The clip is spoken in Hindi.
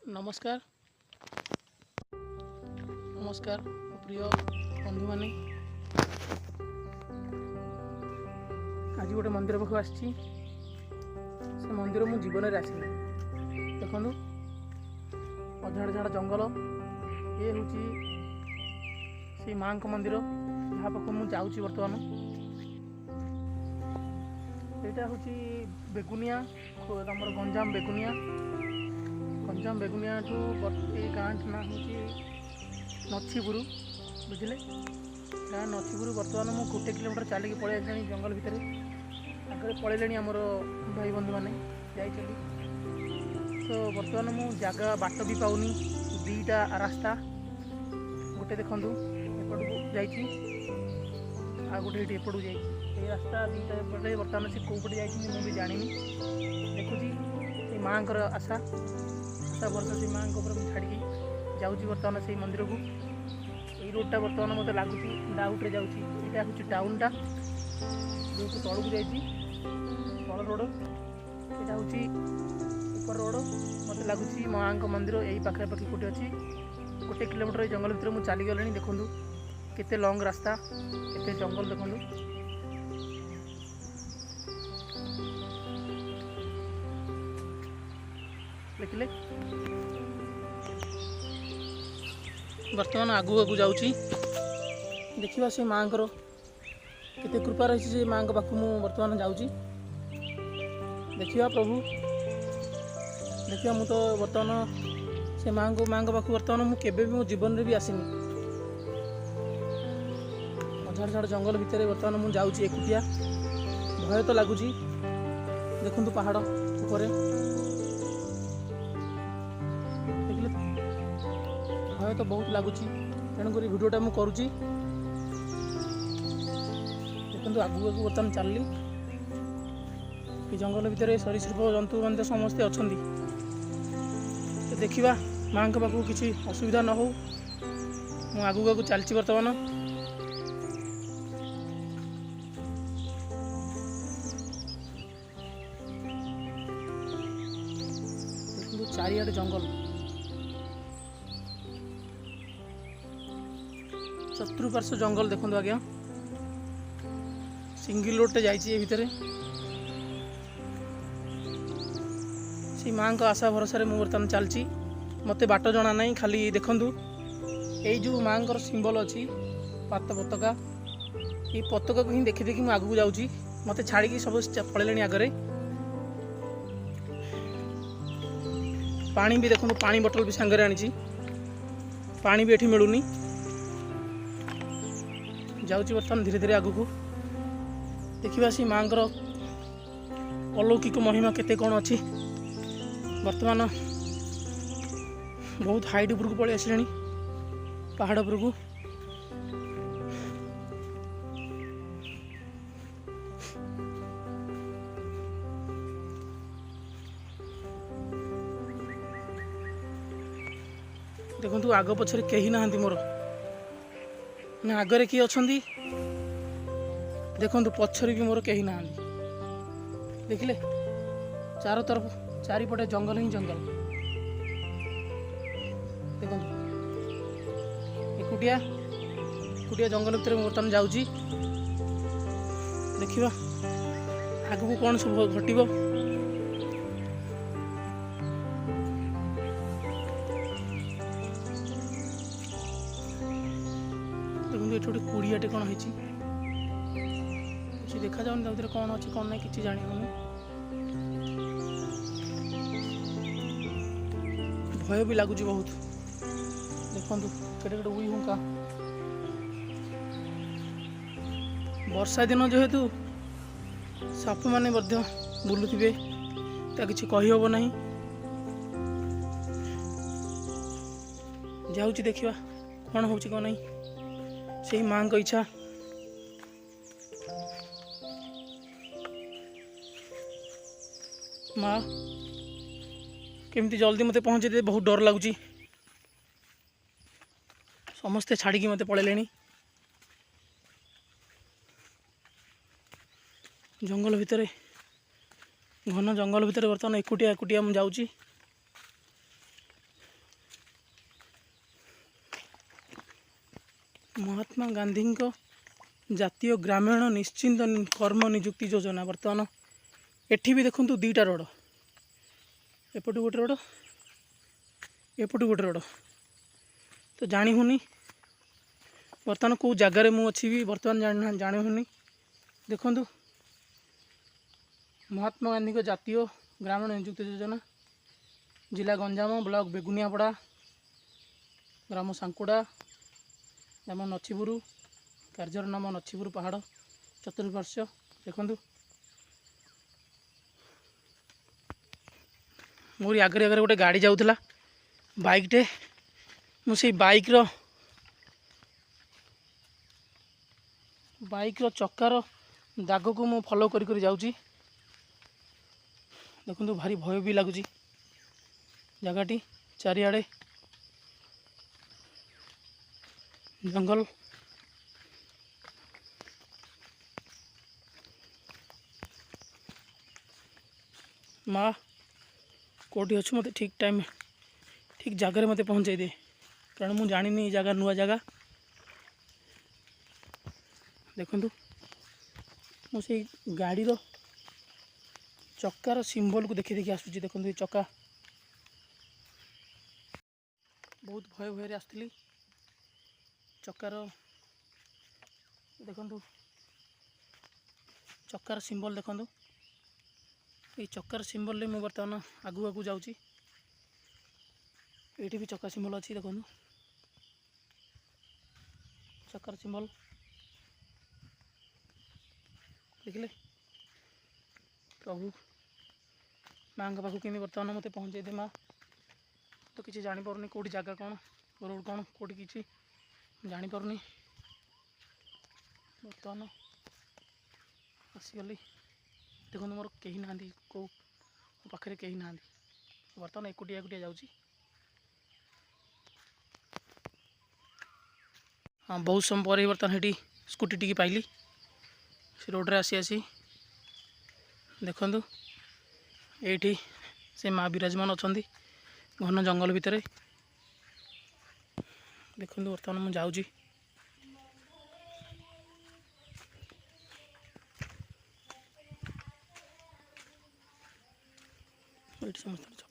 नमस्कार नमस्कार प्रिय बंधु माने आज गोटे मंदिर पाखु आसी से मंदिर मु जीवन में आसली देखु अझाड़ झाड़ जंगल ये हूँ से माँ मंदिर जहाँ पाख मुझे जाऊँगी बर्तमान यहाँ हूँ बेगुनिया आम गंजाम बेगुनिया ठू गाँ ना हूँ नछीपुर बुझे गाँ नछीपुर बर्तमान मुझे 1 किलोमीटर चलिक पलि आसानी जंगल भितर आगे पलैले आमर भाई बंधु मैंने जाइए तो बर्तमान मु जगह बाट भी पाऊनी दीटा रास्ता गोटे देखु एपट को जाइए गोटे ये एपट को जाइए रास्ता दीटा एपटे बर्तमान से कौपटे जाइए मुझे जानी देखुची माँ आशा आशा भरसा से माँ छाड़ी जाऊँगी बर्तमान से मंदिर को यही रोडटा बर्तमान मत लगुच डाउट्रे जाऊँगी यहाँ हूँ टाउनटा जो तौक जाइए तल रोड यहाँ हूँ ऊपर रोड मत लगुच माँ मंदिर यही पाखापाखि कौटे अच्छी 1 किलोमीटर जंगल भितर मुझे चली गली देखूँ केते लंग रास्ता केते जंगल देखूँ देखिले बर्तमान आगू आगू जाऊँगी देखा से माँ केते कृपा रही से माँ पाख मु बर्तमान जाऊँगी देखा प्रभु देखा मु तो बर्तमान से माँ पाख बर्तमान मुझे मो जीवन में भी आसनी अझाड़ झाड़ जंगल भितर बर्तमान मुझे जाऊँगी एकुटिया भय तो लगुच देखु पहाड़ ऊपर देखिले भय तो बहुत लगुच तेणुक भिडियोटा मुझे करुँची देखो आगू आगू बर्तमान चलली जंगल भितर सरीसृप जंतु मैंने समस्ते अच्छा तो देखा माँ पाख किसी असुविधा न हो मु आगू आगू चलती बर्तमान देखो चारिआडे जंगल चतुर्पार्श्व जंगल देखो आज्ञा सिंगल रोडटे जाइए भितर से माँ को आशा भरोसा मुझे बर्तमान चलती मत बाट जना ना खाली देखु यही जो माँ सिंबल अच्छी पात पताका ये पताका को ही देखी देखी मुझे आगू जाऊँगी मत छाड़ी सब पलैले आगे पानी भी देखो पानी बोतल भी सांगे आनी पानी भी ये मिलूनी जाऊँगी बर्तमान धीरे धीरे आगू को देखा से माँ अलौकिक महिमा केते कौन अच्छी बर्तमान बहुत हाइट उपरको पलि आसिलानी पहाड़ उपरको देखु आग पछरे कहीं ना मोर ना आगरे किए अच्छा देखु पछरे भी मोर कहीं ना देखिले चारों तरफ चारिपटे जंगल ही जंगल देखो एकुटिया एकुटिया जंगल भितर बर्तमान जाऊँगी देखा आगू कौन सब घटव देखो ये गोटे कुड़ियाटे कौन है देखा जाऊन कौन अच्छी कौन ना कि जानी भय भी लगुच बहुत देखु केटे केटे उई हुंका वर्षा दिन जेहेतु साप मैंने बुलुवे किसी कहीहब ना जाऊँगी देखा कौन हो कौन नहीं से माँ को इच्छा माँ केमती जल्दी मत पहुँचे दे बहुत डर लगुच समस्ते छाड़ी मत पलैले जंगल भितर घन जंगल भितर बर्तमान एकुटिया एकुटिया मुझे जाऊँगी महात्मा गांधी जातीय ग्रामीण निश्चिंत कर्म नियुक्ति योजना बर्तमान एठी भी देखु दुईटा रोड एपटू गोटे रोड एपटू गोटे रोड तो जानी होनी बर्तमान कौ जगार मुझे भी बर्तमान जानी होनी देखु महात्मा गांधी जातीय ग्रामीण नियुक्ति योजना जिला गंजाम ब्लॉक बेगुनियापड़ा ग्राम सांकुड़ा ग्राम नछीपुर कार्यर नाम नछीपुर पहाड़ चतुर्पार्श्व देखु मोरी आगे आगे गोटे गाड़ी जाऊला बाइकटे मुझे बाइक्र चक्कर दाग को मु फॉलो करी जाऊँगी देखु भारी भय भी लगुच जगहटी चारिआडे जंगल माँ कौटी अच्छु मत ठीक टाइम ठीक जगह मत पहुँचाई दे कारण मुझे जानी जगह नुआ जगह देखु मुझे गाड़ी चक्कार सिंबल को देखी देखी आसूँ देखो ये चक्का बहुत भय भय आसती चक्कार देखु चक्कार सिंबल देखु ये चक्कर सिंबल में बर्तमान आगू आगू जाऊँगी ये भी चक्का सिंबल अच्छी देखो चक्कर सिंबल देखिले प्रभु माँ पाखु कि बर्तमान मत पहुँचे दे माँ तो किसी जापर कौटी जगह कौन रोड कौन कौटी किसी जापर बर्तमान आसीगली देखो मोर कहीं ना कौ पाखे कहीं ना बर्तमान एकुटिया एकुटिया जाऊँगी हाँ बहुत समय पर बर्तमान ये स्कूटी टी पाइली से रोड्रे आसी देखु ये से माँ विराजमान अच्छा घन जंगल भितर देखु बर्तमान मुझे जाऊँगी समस्त